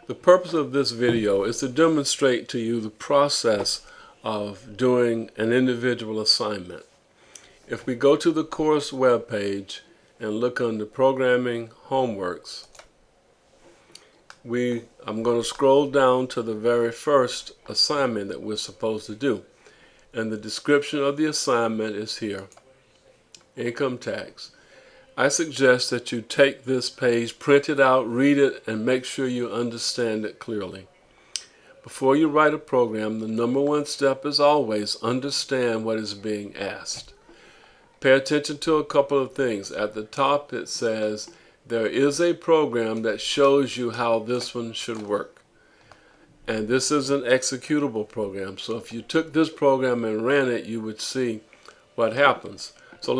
The purpose of this video is to demonstrate to you the process of doing an individual assignment. If we go to the course webpage and look under Programming Homeworks, I'm going to scroll down to the very first assignment that we're supposed to do. And the description of the assignment is here, income tax. I suggest that you take this page, print it out, read it, and make sure you understand it clearly. Before you write a program, the number one step is always understand what is being asked. Pay attention to a couple of things. At the top it says there is a program that shows you how this one should work. And this is an executable program. So if you took this program and ran it, you would see what happens. So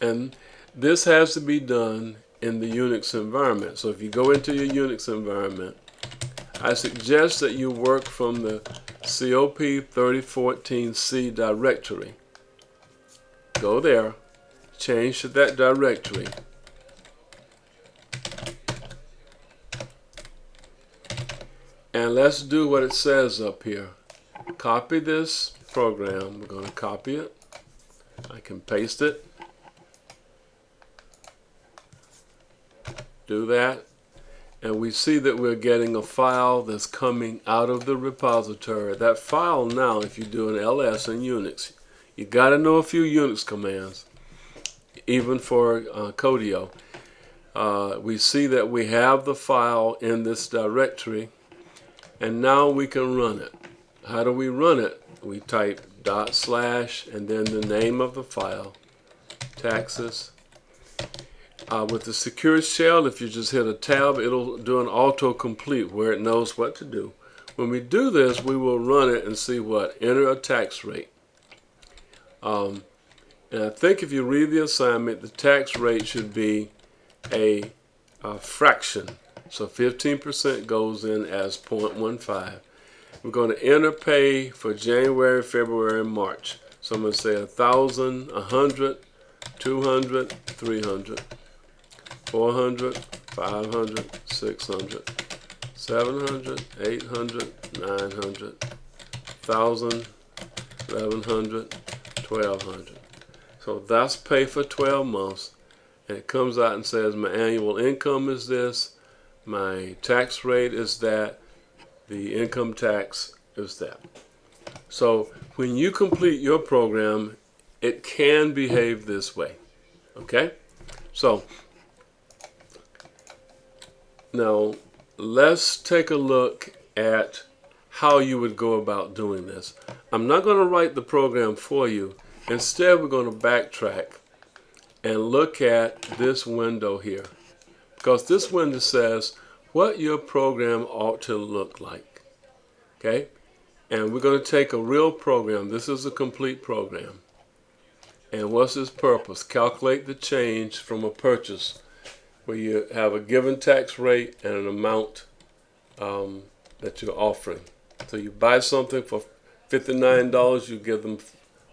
and this has to be done in the Unix environment. So if you go into your Unix environment, I suggest that you work from the cpp.sh directory. Go there, change to that directory, and let's do what it says up here. Copy this program. We're going to copy it. I can paste it. Do that, and we see that we're getting a file that's coming out of the repository. That file now, if you do an ls in Unix, you got to know a few Unix commands, even for Codio. We see that we have the file in this directory, and now we can run it. How do we run it? We type / and then the name of the file, taxes. With the secure shell, if you just hit a tab, it'll do an autocomplete where it knows what to do. When we do this, we will run it and see what? Enter a tax rate. And I think if you read the assignment, the tax rate should be a fraction. So 15% goes in as 0.15. We're going to enter pay for January, February, and March. So I'm going to say 1,000, 100, 200, 300. 400, 500, 600, 700, 800, 900, 1,000, 1,100, 1,200. So that's pay for 12 months. And it comes out and says my annual income is this, my tax rate is that, the income tax is that. So when you complete your program, it can behave this way. Okay? So now, let's take a look at how you would go about doing this. I'm not going to write the program for you. Instead, we're going to backtrack and look at this window here, because this window says what your program ought to look like. Okay? And we're going to take a real program. This is a complete program. And what's its purpose? Calculate the change from a purchase where you have a given tax rate and an amount that you're offering. So you buy something for $59, you give them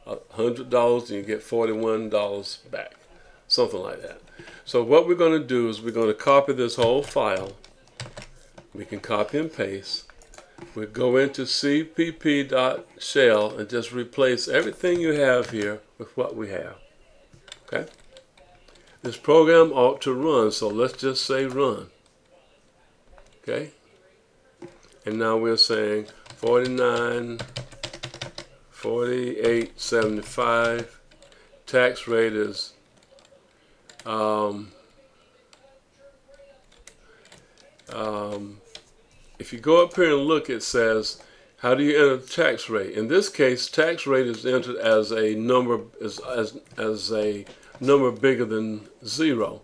$100 and you get $41 back. Something like that. So what we're going to do is we're going to copy this whole file. We can copy and paste. We go into cpp.sh and just replace everything you have here with what we have. Okay? This program ought to run, so let's just say run. Okay? And now we're saying 48.75. Tax rate is if you go up here and look, it says how do you enter the tax rate? In this case, tax rate is entered as a number as a number bigger than 0,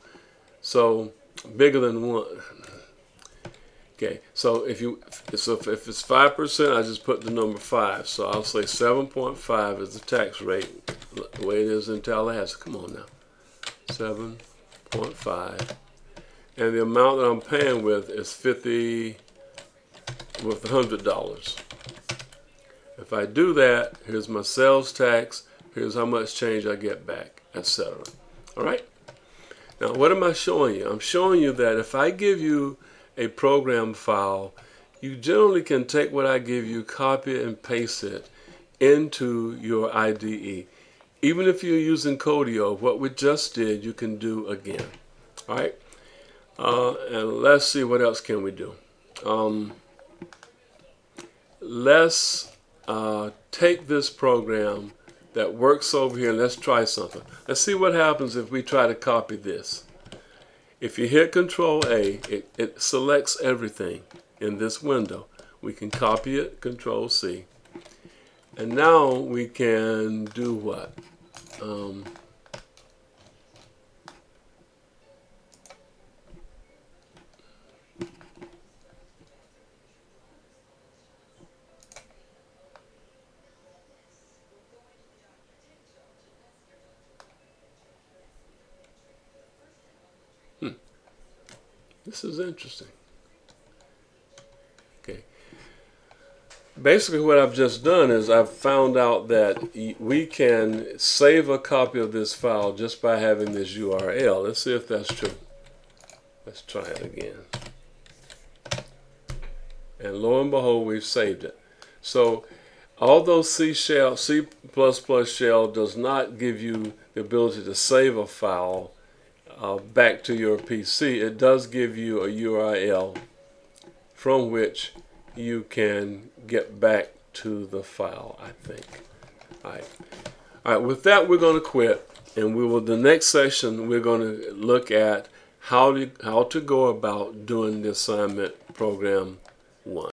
so bigger than 1. Okay, so if it's 5%, I just put the number 5. So I'll say 7.5 is the tax rate, the way it is in Tallahassee. Come on now, 7.5, and the amount that I'm paying with is $100. If I do that, here's my sales tax. Here's how much change I get back, etc. All right. Now, what am I showing you? I'm showing you that if I give you a program file, you generally can take what I give you, copy it, and paste it into your IDE. Even if you're using Codio, what we just did, you can do again. All right, and let's see what else can we do. Let's take this program that works over here and let's try something. Let's see what happens if we try to copy this. If you hit Control A, it selects everything in this window. We can copy it, Control C. And now we can do what? This is interesting. Okay. Basically what I've just done is I've found out that we can save a copy of this file just by having this URL. Let's see if that's true. Let's try it again. And lo and behold, we've saved it. So although C++ shell does not give you the ability to save a file back to your PC, it does give you a URL from which you can get back to the file, I think. All right, with that we're going to quit, and the next session we're going to look at how to go about doing the assignment program 1.